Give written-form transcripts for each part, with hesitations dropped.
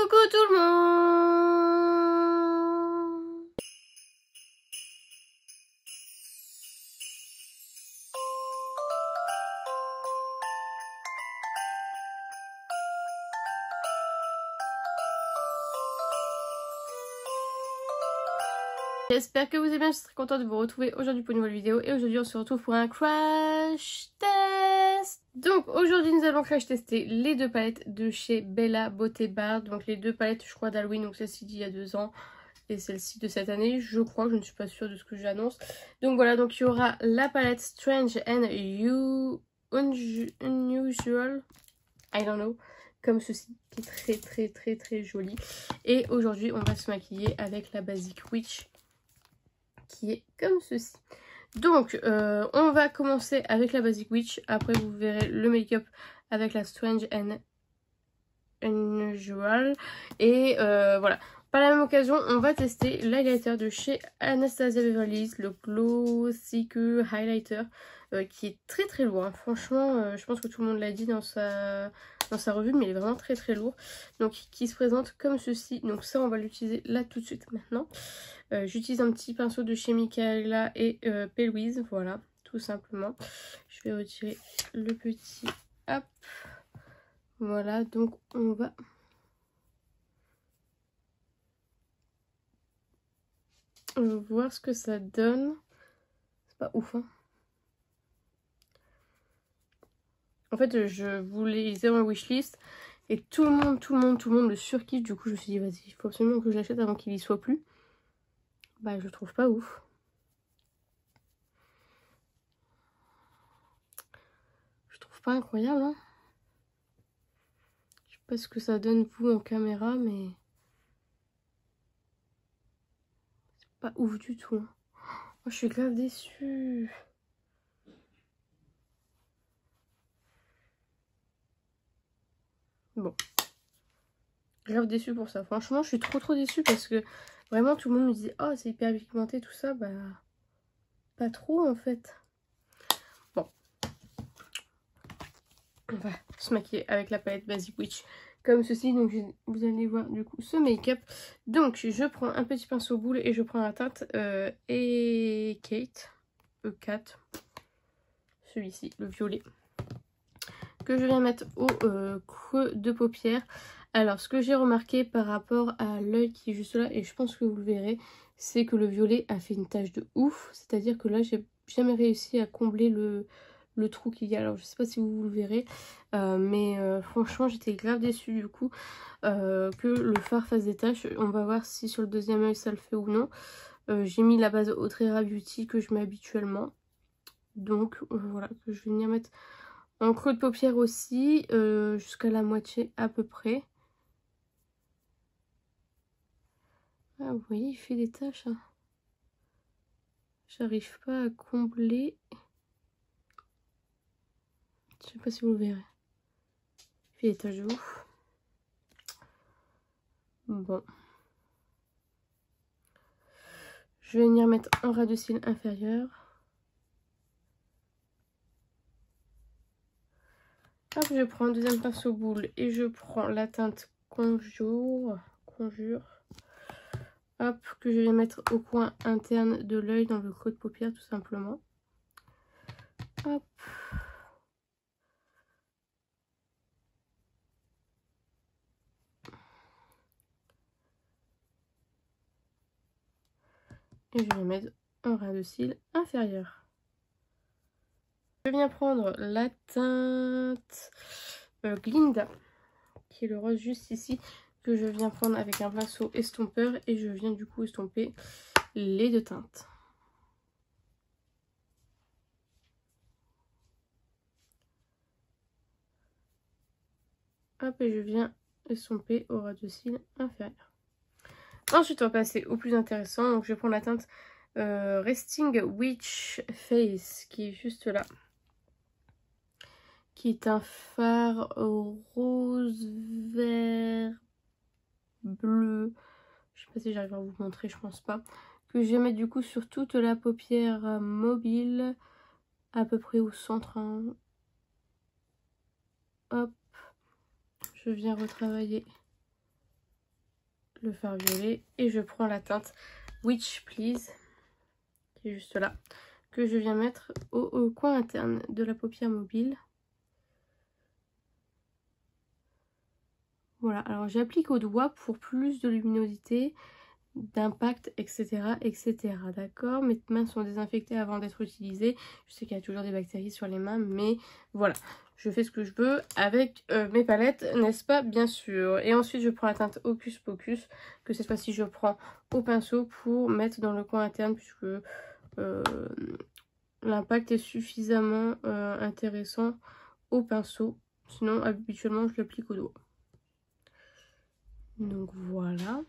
Coucou tout le monde. J'espère que vous allez bien, je suis très contente de vous retrouver aujourd'hui pour une nouvelle vidéo. Et aujourd'hui on se retrouve pour un crash test. Donc aujourd'hui nous allons crash tester les deux palettes de chez Bella Beauté Bar. Donc les deux palettes je crois d'Halloween, donc celle-ci d'il y a 2 ans et celle-ci de cette année. Je crois, je ne suis pas sûre de ce que j'annonce. Donc voilà, donc il y aura la palette Strange and Unusual, I don't know, comme ceci, qui est très jolie. Et aujourd'hui on va se maquiller avec la Basic Witch, qui est comme ceci. Donc on va commencer avec la Basic Witch, après vous verrez le make-up avec la Strange and Unusual. Et voilà, par la même occasion on va tester l'highlighter de chez Anastasia Beverly Hills, le Glow Seeker Highlighter, qui est très lourd, hein. Franchement je pense que tout le monde l'a dit dans sa revue, mais il est vraiment très lourd. Donc qui se présente comme ceci. Donc ça on va l'utiliser là tout de suite maintenant. J'utilise un petit pinceau de chez Michaela et P. Louise, voilà, tout simplement. Je vais retirer le petit, hop, voilà. Donc on va voir ce que ça donne. C'est pas ouf, hein. En fait je voulais les avoir en wishlist et tout le monde le surkiffe. Du coup je me suis dit vas-y, il faut absolument que je l'achète avant qu'il y soit plus. Bah je trouve pas ouf. Je trouve pas incroyable, hein. Je sais pas ce que ça donne vous en caméra, mais c'est pas ouf du tout, hein. Oh, je suis grave déçue. Bon, grave déçue pour ça. Franchement je suis trop déçue parce que vraiment tout le monde me dit oh c'est hyper pigmenté tout ça. Bah pas trop en fait. Bon, on va se maquiller avec la palette Basic Witch comme ceci. Donc vous allez voir du coup ce make-up. Donc je prends un petit pinceau boule et je prends la teinte et Kate E4, celui-ci, le violet, que je viens mettre au creux de paupière. Alors ce que j'ai remarqué par rapport à l'œil qui est juste là, et je pense que vous le verrez, c'est que le violet a fait une tache de ouf. C'est à dire que là j'ai jamais réussi à combler le trou qu'il y a. Alors je sais pas si vous le verrez, mais franchement j'étais grave déçue du coup que le fard fasse des taches. On va voir si sur le deuxième œil ça le fait ou non. J'ai mis la base Autrera Beauty que je mets habituellement. Donc voilà, que je vais venir mettre en creux de paupière aussi, jusqu'à la moitié à peu près. Ah vous voyez, il fait des taches, hein. J'arrive pas à combler. Je sais pas si vous le verrez. Il fait des taches de ouf. Bon. Je vais venir mettre en ras de cils inférieur. Hop, je prends un deuxième pinceau boule et je prends la teinte Conjure. Hop, que je vais mettre au coin interne de l'œil, dans le creux de paupière tout simplement. Hop. Et je vais mettre un ras de cils inférieur. Je viens prendre la teinte Glinda, qui est le rose juste ici, que je viens prendre avec un pinceau estompeur et je viens du coup estomper les deux teintes. Hop, et je viens estomper au ras de cils inférieur. Ensuite on va passer au plus intéressant. Donc je vais prendre la teinte Resting Witch Face, qui est juste là, qui est un fard rose vert bleu. Je sais pas si j'arrive à vous montrer, je pense pas. Que je vais mettre du coup sur toute la paupière mobile, à peu près au centre, hein. Hop, je viens retravailler le fard violet et je prends la teinte Witch Please qui est juste là, que je viens mettre au coin interne de la paupière mobile. Voilà, alors j'applique au doigt pour plus de luminosité, d'impact, etc. etc. D'accord, mes mains sont désinfectées avant d'être utilisées. Je sais qu'il y a toujours des bactéries sur les mains, mais voilà, je fais ce que je veux avec mes palettes, n'est-ce pas, bien sûr. Et ensuite je prends la teinte Hocus Pocus, que cette fois-ci je prends au pinceau pour mettre dans le coin interne, puisque l'impact est suffisamment intéressant au pinceau. Sinon habituellement je l'applique au doigt. Donc voilà.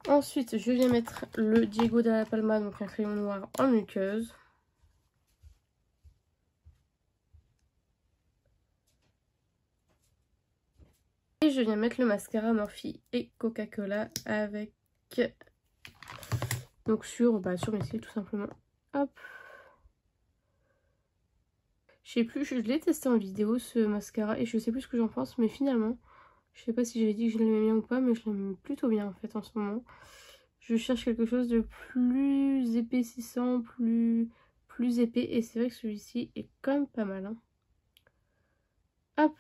Ensuite, je viens mettre le Diego de la Palma, donc un crayon noir en muqueuse. Et je viens mettre le mascara Morphe et Coca-Cola avec... Donc sur mes cils tout simplement. Hop. Je sais plus, je l'ai testé en vidéo ce mascara et je sais plus ce que j'en pense, mais finalement, je sais pas si j'avais dit que je l'aimais bien ou pas, mais je l'aime plutôt bien en fait en ce moment. Je cherche quelque chose de plus épaississant, plus épais. Et c'est vrai que celui-ci est quand même pas mal. Hein. Hop.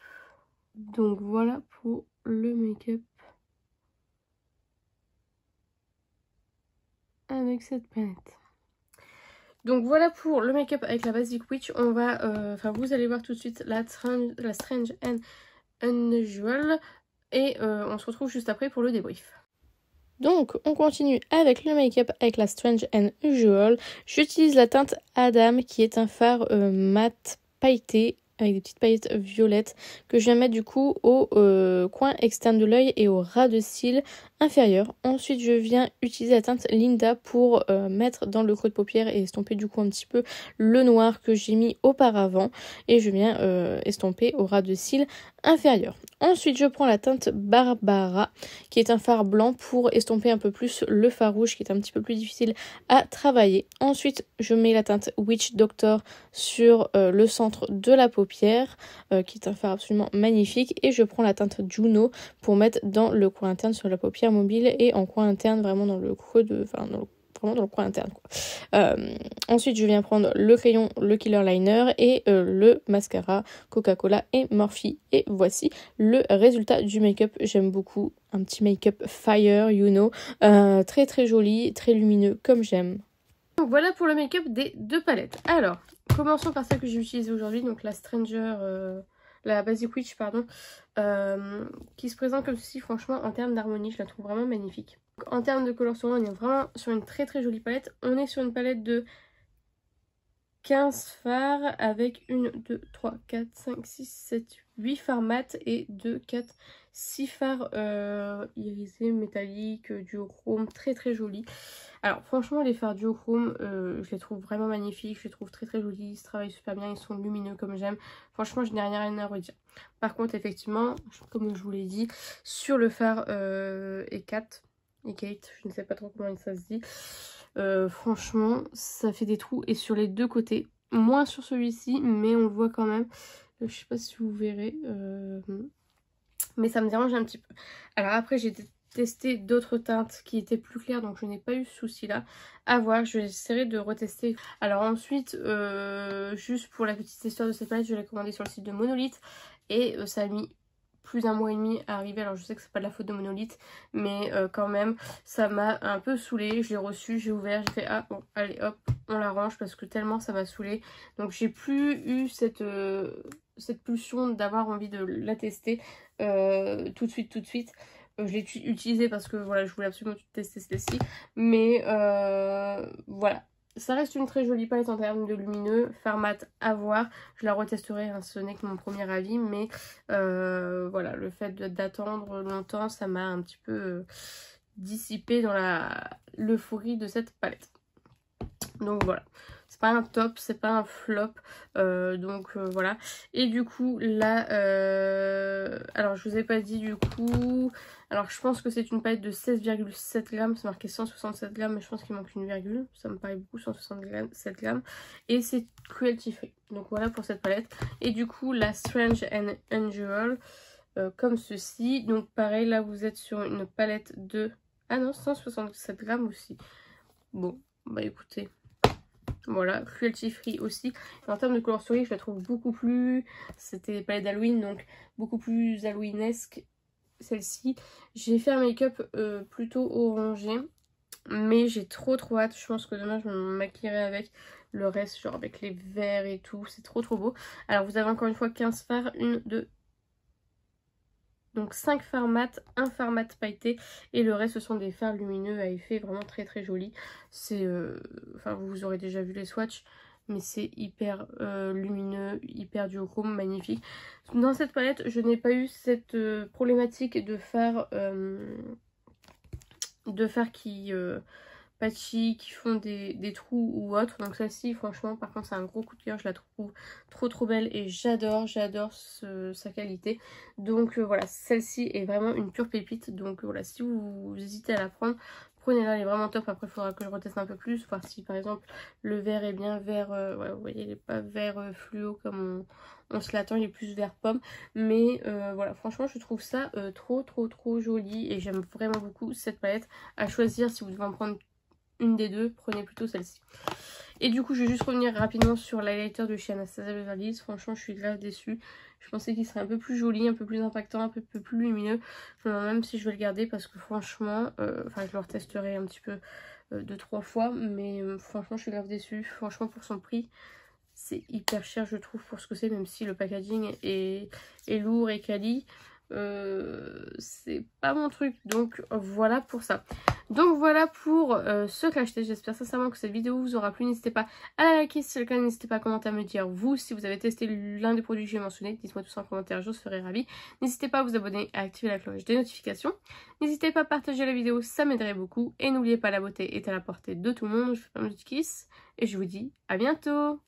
Donc voilà pour le make-up. Avec cette palette. Donc voilà pour le make-up avec la Basic Witch. On va, vous allez voir tout de suite la Strange and Unusual. Et on se retrouve juste après pour le débrief. Donc, on continue avec le make-up avec la Strange and Usual. J'utilise la teinte Adam qui est un fard mat pailleté avec des petites paillettes violettes que je viens mettre du coup au coin externe de l'œil et au ras de cils inférieur. Ensuite, je viens utiliser la teinte Linda pour mettre dans le creux de paupière et estomper du coup un petit peu le noir que j'ai mis auparavant. Et je viens estomper au ras de cils inférieur. Ensuite, je prends la teinte Barbara, qui est un fard blanc pour estomper un peu plus le fard rouge, qui est un petit peu plus difficile à travailler. Ensuite, je mets la teinte Witch Doctor sur le centre de la paupière, qui est un fard absolument magnifique. Et je prends la teinte Juno pour mettre dans le coin interne sur la paupière mobile et en coin interne, vraiment dans le creux de... vraiment dans le coin interne quoi. Ensuite je viens prendre le crayon, le Killer Liner et le mascara Coca-Cola et Morphe et voici le résultat du make-up. J'aime beaucoup, un petit make-up fire, you know, très très joli, très lumineux comme j'aime. Donc voilà pour le make-up des deux palettes. Alors commençons par celle que j'ai utilisée aujourd'hui, donc la la Basic Witch pardon, qui se présente comme ceci. Franchement en termes d'harmonie je la trouve vraiment magnifique. En termes de couleur sur on est vraiment sur une très très jolie palette. On est sur une palette de 15 fards avec 1, 2, 3, 4, 5, 6, 7, 8 fards mat et 2, 4, 6 fards irisés, métalliques, duochrome, très très jolis. Alors franchement les fards duochrome, je les trouve vraiment magnifiques, je les trouve très très jolis, ils se travaillent super bien, ils sont lumineux comme j'aime. Franchement je n'ai rien à redire. Par contre effectivement, comme je vous l'ai dit, sur le fard E4, Kate, je ne sais pas trop comment ça se dit. Franchement, ça fait des trous et sur les deux côtés. Moins sur celui-ci, mais on le voit quand même. Je sais pas si vous verrez. Mais ça me dérange un petit peu. Alors après, j'ai testé d'autres teintes qui étaient plus claires, donc je n'ai pas eu ce souci-là. À voir, je vais essayer de retester. Alors ensuite, juste pour la petite histoire de cette palette, je l'ai commandée sur le site de Monolith. Et ça a mis plus d'un mois et demi à arriver. Alors je sais que c'est pas de la faute de Monolith, mais quand même ça m'a un peu saoulée. Je l'ai reçu, j'ai ouvert, j'ai fait ah bon allez hop on l'arrange parce que tellement ça m'a saoulée. Donc j'ai plus eu cette pulsion d'avoir envie de la tester tout de suite. Je l'ai utilisée parce que voilà je voulais absolument tester celle-ci, mais voilà. Ça reste une très jolie palette en termes de lumineux, fard mat à voir, je la retesterai, hein, ce n'est que mon premier avis, mais voilà, le fait d'attendre longtemps, ça m'a un petit peu dissipé dans l'euphorie de cette palette. Donc voilà, c'est pas un top, c'est pas un flop, donc voilà. Et du coup là, alors je vous ai pas dit du coup, alors je pense que c'est une palette de 16,7 grammes, c'est marqué 167 grammes, mais je pense qu'il manque une virgule, ça me paraît beaucoup, 167 grammes, et c'est cruelty free. Donc voilà pour cette palette. Et du coup la Strange and Unusual, comme ceci. Donc pareil, là vous êtes sur une palette de... Ah non, 167 grammes aussi. Bon, bah écoutez, voilà, cruelty free aussi. Et en termes de coloris, je la trouve beaucoup plus... C'était des palettes d'Halloween, donc beaucoup plus Halloweenesque, celle-ci. J'ai fait un make-up plutôt orangé, mais j'ai trop hâte. Je pense que demain je me maquillerai avec le reste, genre avec les verres et tout. C'est trop beau. Alors vous avez encore une fois 15 fards, 1, 2... Donc 5 fards mat, 1 fard mat pailleté et le reste ce sont des fards lumineux à effet vraiment très jolis. C'est, enfin vous aurez déjà vu les swatchs, mais c'est hyper lumineux, hyper duochrome, magnifique. Dans cette palette je n'ai pas eu cette problématique de fards qui patchy, qui font des trous ou autre. Donc celle-ci franchement par contre c'est un gros coup de cœur, je la trouve trop belle et j'adore sa qualité. Donc voilà, celle-ci est vraiment une pure pépite. Donc voilà, si vous hésitez à la prendre, prenez-la, elle est vraiment top. Après il faudra que je reteste un peu plus, voir si par exemple le vert est bien vert, ouais, vous voyez il n'est pas vert fluo comme on se l'attend, il est plus vert pomme. Mais voilà, franchement je trouve ça trop joli et j'aime vraiment beaucoup cette palette. À choisir, si vous devez en prendre une des deux, prenez plutôt celle-ci. Et du coup je vais juste revenir rapidement sur l'highlighter de chez Anastasia Beverly Hills. Franchement je suis grave déçue, je pensais qu'il serait un peu plus joli, un peu plus impactant, un peu plus lumineux. Je me demande même si je vais le garder parce que franchement enfin je le retesterai un petit peu 2-3 fois, mais franchement je suis grave déçue. Franchement pour son prix c'est hyper cher je trouve pour ce que c'est, même si le packaging est lourd et quali. C'est pas mon truc, donc voilà pour ça. Donc voilà pour ce que j'ai acheté. J'espère sincèrement que cette vidéo vous aura plu. N'hésitez pas à la liker si c'est le cas, n'hésitez pas à commenter, à me dire vous si vous avez testé l'un des produits que j'ai mentionné. Dites-moi tout ça en commentaire, je serai ravie. N'hésitez pas à vous abonner, à activer la cloche des notifications. N'hésitez pas à partager la vidéo, ça m'aiderait beaucoup. Et n'oubliez pas, la beauté est à la portée de tout le monde. Je vous fais un petit kiss et je vous dis à bientôt.